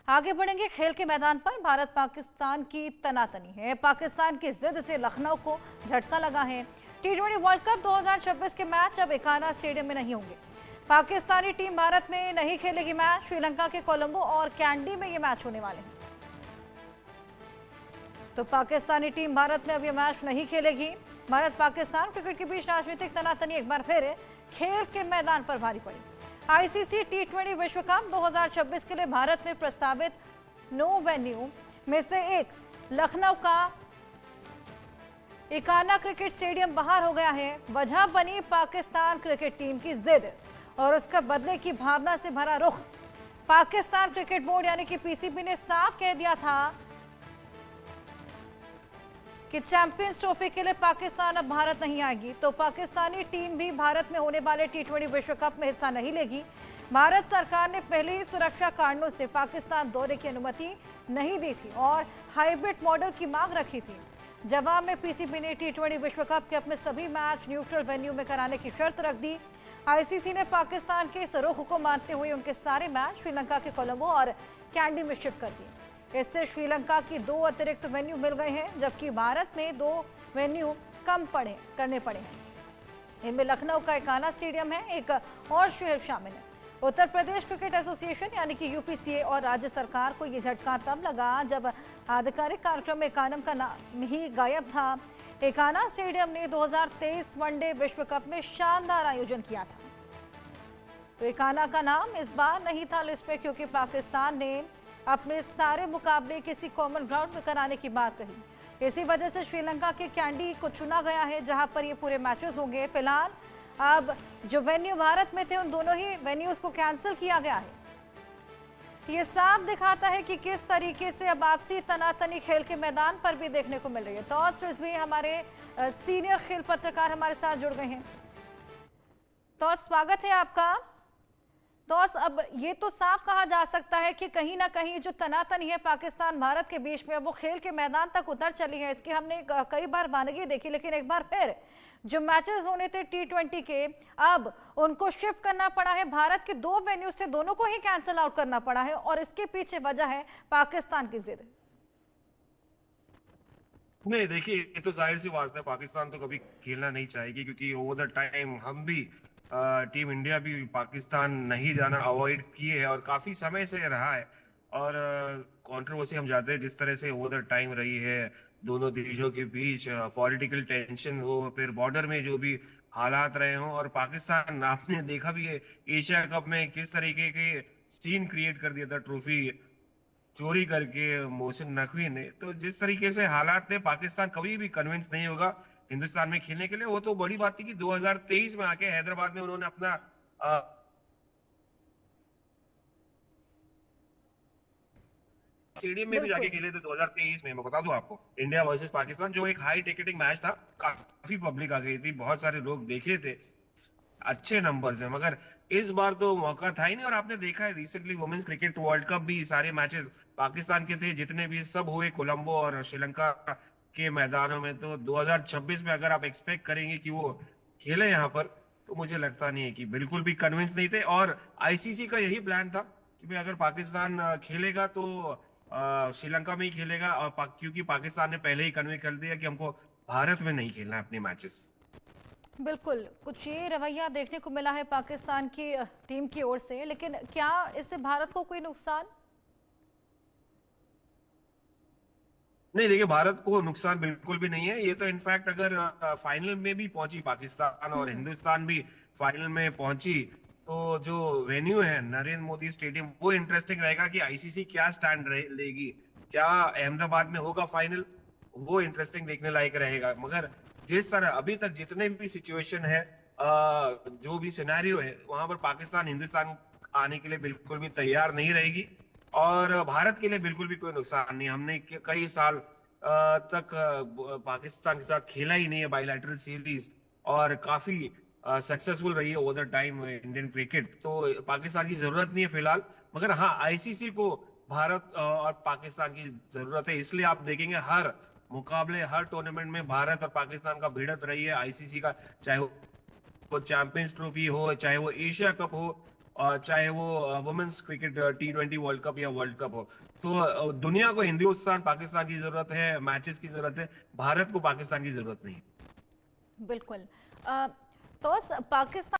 आगे बढ़ेंगे खेल के मैदान पर। भारत पाकिस्तान की तनातनी है। पाकिस्तान की जिद से लखनऊ को झटका लगा है। टी20 वर्ल्ड कप 2026 के मैच अब एकाना स्टेडियम में नहीं होंगे। पाकिस्तानी टीम भारत में नहीं खेलेगी मैच। श्रीलंका के कोलंबो और कैंडी में ये मैच होने वाले हैं। तो पाकिस्तानी टीम भारत में अब ये मैच नहीं खेलेगी। भारत पाकिस्तान क्रिकेट के बीच राजनीतिक तनातनी एक बार फिर खेल के मैदान पर भारी पड़ी। आईसीसी टी20 विश्व कप 2026 के लिए भारत में प्रस्तावित 9 वेन्यू में से एक लखनऊ का एकाना क्रिकेट स्टेडियम बाहर हो गया है। वजह बनी पाकिस्तान क्रिकेट टीम की जिद और उसका बदले की भावना से भरा रुख। पाकिस्तान क्रिकेट बोर्ड यानी कि पीसीबी ने साफ कह दिया था कि चैंपियंस ट्रॉफी के लिए पाकिस्तान अब भारत नहीं आएगी। तो पाकिस्तानी टीम भी भारत में होने वाले टी20 विश्व कप में हिस्सा नहीं लेगी। भारत सरकार ने पहले ही सुरक्षा कारणों से पाकिस्तान दौरे की अनुमति नहीं दी थी और हाइब्रिड मॉडल की मांग रखी थी। जवाब में पीसीबी ने टी20 विश्व कप के अपने सभी मैच न्यूट्रल वेन्यू में कराने की शर्त रख दी। आईसीसी ने पाकिस्तान के इस रुख को मानते हुए उनके सारे मैच श्रीलंका के कोलंबो और कैंडी में शिफ्ट कर दिए। इससे श्रीलंका की 2 अतिरिक्त वेन्यू मिल गए हैं, जबकि भारत में 2 वेन्यू कम करने पड़े हैं। इनमें लखनऊ का एकाना स्टेडियम है, एक और शहर शामिल है। उत्तर प्रदेश क्रिकेट एसोसिएशन यानी कि यूपीसीए और राज्य सरकार को यह झटका तब लगा जब आधिकारिक कार्यक्रम में एकानम का नाम ही गायब था। एकाना स्टेडियम ने 2023 वनडे विश्व कप में शानदार आयोजन किया था। तो एकाना का नाम इस बार नहीं था लिस्ट में, क्योंकि पाकिस्तान ने अपने सारे मुकाबले किसी कॉमन ग्राउंड में कराने की बात कही। इसी वजह से श्रीलंका के कैंडी को चुना गया है, जहां पर ये पूरे मैचेस होंगे। फिलहाल अब जो वेन्यू भारत में थे उन दोनों ही वेन्यूज को कैंसिल किया गया है। ये साफ दिखाता है कि किस तरीके से अब आपसी तनातनी खेल के मैदान पर भी देखने को मिल रही है। तौस रिजवी हमारे सीनियर खेल पत्रकार हमारे साथ जुड़ गए हैं। तो स्वागत है आपका। तो अब ये तो साफ कहा जा सकता है कि कहीं ना कहीं जो तनातनी है पाकिस्तान भारत के बीच में वो खेल के मैदान तक उतर चली है। इसकी हमने कई बार बानगी देखी, लेकिन एक बार फिर जो मैचेस होने थे टी20 के, अब उनको शिफ्ट करना पड़ा है। भारत के 2 वेन्यूज थे, दोनों को ही कैंसिल आउट करना पड़ा है और इसके पीछे वजह है पाकिस्तान की जिद। नहीं, देखिए, ये तो जाहिर सी बात है, पाकिस्तान तो कभी खेलना नहीं चाहेगी, क्योंकि ओवर द टाइम हम भी टीम इंडिया भी पाकिस्तान नहीं जाना अवॉइड किए है और काफी समय से रहा है। और कंट्रोवर्सी हम जाते हैं जिस तरह से ओवर द टाइम रही है दोनों देशों के बीच, पॉलिटिकल टेंशन हो, फिर बॉर्डर में जो भी हालात रहे हों, और पाकिस्तान आपने देखा भी है एशिया कप में किस तरीके के सीन क्रिएट कर दिया था ट्रॉफी चोरी करके मोहसिन नकवी ने। तो जिस तरीके से हालात थे, पाकिस्तान कभी भी कन्विंस नहीं होगा हिंदुस्तान में खेलने के लिए। वो तो बड़ी बात थी कि 2023 में आके हैदराबाद में उन्होंने अपना स्टेडियम में भी जाके खेले थे 2023 में। मैं बता दूं आपको, इंडिया वर्सेस पाकिस्तान, जो एक हाई टिकटिंग मैच था, काफी पब्लिक आ गई थी, बहुत सारे लोग देखे थे, अच्छे नंबर थे। मगर इस बार तो मौका था ही नहीं। और आपने देखा है recently women's cricket world cup भी सारे मैचेस पाकिस्तान के थे, जितने भी सब हुए कोलंबो और श्रीलंका के मैदानों में। तो 2026 में अगर आप एक्सपेक्ट करेंगे कि वो खेले यहाँ पर, तो मुझे लगता नहीं है कि बिल्कुल भी कन्विंस नहीं थे। और आईसीसी का यही प्लान था कि भाई अगर पाकिस्तान खेलेगा तो श्रीलंका में ही खेलेगा, और क्योंकि पाकिस्तान ने पहले ही कन्वे कर दिया कि हमको भारत में नहीं खेलना है अपने मैचेस। बिल्कुल, कुछ ये रवैया देखने को मिला है पाकिस्तान की टीम की ओर से, लेकिन क्या इससे भारत को कोई नुकसान? नहीं, देखिए, भारत को नुकसान बिल्कुल भी नहीं है। ये तो इनफैक्ट अगर फाइनल में भी पहुंची पाकिस्तान और हिंदुस्तान भी फाइनल में पहुंची, तो जो वेन्यू है नरेंद्र मोदी स्टेडियम, वो इंटरेस्टिंग रहेगा कि आईसीसी क्या स्टैंड लेगी। क्या अहमदाबाद में होगा फाइनल, वो इंटरेस्टिंग देखने लायक रहेगा। मगर जिस तरह अभी तक जितने भी सिचुएशन है, जो भी सिनेरियो है, वहां पर पाकिस्तान हिंदुस्तान आने के लिए बिल्कुल भी तैयार नहीं रहेगी। और भारत के लिए बिल्कुल भी कोई नुकसान नहीं। हमने कई साल तक पाकिस्तान के साथ खेला ही नहीं है बायलैटरल सीरीज, और काफी सक्सेसफुल रही है over the time Indian cricket. तो पाकिस्तान की जरूरत नहीं है फिलहाल। मगर हाँ, आईसीसी को भारत और पाकिस्तान की जरूरत है। इसलिए आप देखेंगे हर मुकाबले, हर टूर्नामेंट में भारत और पाकिस्तान का भिड़ंत रही है आईसीसी का, चाहे वो चैंपियंस ट्रॉफी हो, चाहे वो एशिया कप हो, चाहे वो women's cricket T20 world cup या वर्ल्ड कप हो। तो दुनिया को हिंदुस्तान पाकिस्तान की जरूरत है, मैचेस की जरूरत है, भारत को पाकिस्तान की जरूरत नहीं। बिल्कुल। तो पाकिस्तान